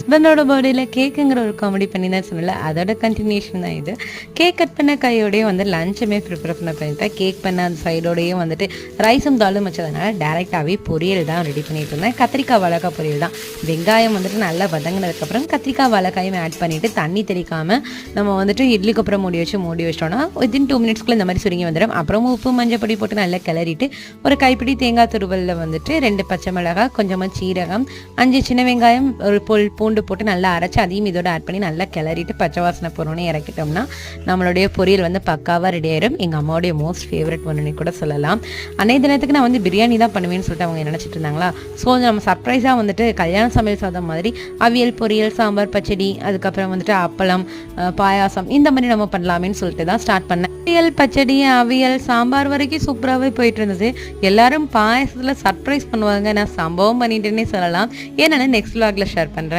ஹஸ்பண்டோட பர்த்டேல கேக்குங்கிற ஒரு காமெடி பண்ணி தான் சொன்னல, அதோட கண்டினியூஷன் தான் இது. கேக் கட் பண்ண கையோடயே வந்து லஞ்சுமே ப்ரிப்பேர் பண்ணிட்டேன். கேக் பண்ண அந்த சைடோடையும் வந்துட்டு ரைஸும் தாலும் வச்சதுனால டேரெக்டாகவே பொரியல் தான் ரெடி பண்ணிட்டு இருந்தேன். கத்திரிக்காய் வாழைக்காய் பொரியல் தான். வெங்காயம் வந்துட்டு நல்லா வதங்கினதுக்கப்புறம் கத்திரிக்காய் வாழைக்காயும் ஆட் பண்ணிவிட்டு தண்ணி தெளிக்காமல் நம்ம வந்துட்டு இட்லிக்கு அப்புறம் மூடி வச்சிட்டோம்னா வித்தின் 2 மினிட்ஸ்க்குள்ள இந்த மாதிரி சுருங்கி வந்துடும். அப்புறம் உப்பு மஞ்சள் பொடி போட்டு நல்லா கிளறிட்டு ஒரு கைப்பிடி தேங்காய் துருவலில் வந்துட்டு 2 பச்சை மிளகாய், கொஞ்சமாக சீரகம், 5 சின்ன வெங்காயம், ஒரு பூண்டு போட்டு நல்லா அரைச்சி அதையும் இதோட ஆட் பண்ணி நல்லா கிளறிட்டு பச்சை வாசனை போகிறோன்னே இறக்கிட்டோம்னா நம்மளுடைய பொரியல் வந்து பக்காவாக ரெடி ஆயிடும். எங்கள் அம்மாவுடைய மோஸ்ட் ஃபேவரட் ஒன்றுன்னு கூட சொல்லலாம். அன்றைய தினத்துக்கு நான் வந்து பிரியாணி தான் பண்ணுவேன்னு சொல்லிட்டு அவங்க நினச்சிட்டு இருந்தாங்களா. ஸோ நம்ம சர்ப்ரைஸாக வந்துட்டு கல்யாண சமையல் சாதம் மாதிரி அவியல், பொரியல், சாம்பார், பச்சடி, அதுக்கப்புறம் வந்துட்டு அப்பளம், பாயாசம் இந்த மாதிரி நம்ம பண்ணலாமேன்னு சொல்லிட்டு தான் ஸ்டார்ட் பண்ணேன். பொரியல், பச்சடி, அவியல், சாம்பார் வரைக்கும் சூப்பராகவே போயிட்டு இருந்தது. எல்லாரும் பாயாசத்தில் சர்ப்ரைஸ் பண்ணுவாங்க. நான் சம்பவம் பண்ணிட்டேன்னே சொல்லலாம். ஏன்னா நெக்ஸ்ட் vlogல ஷேர் பண்ணுறேன்.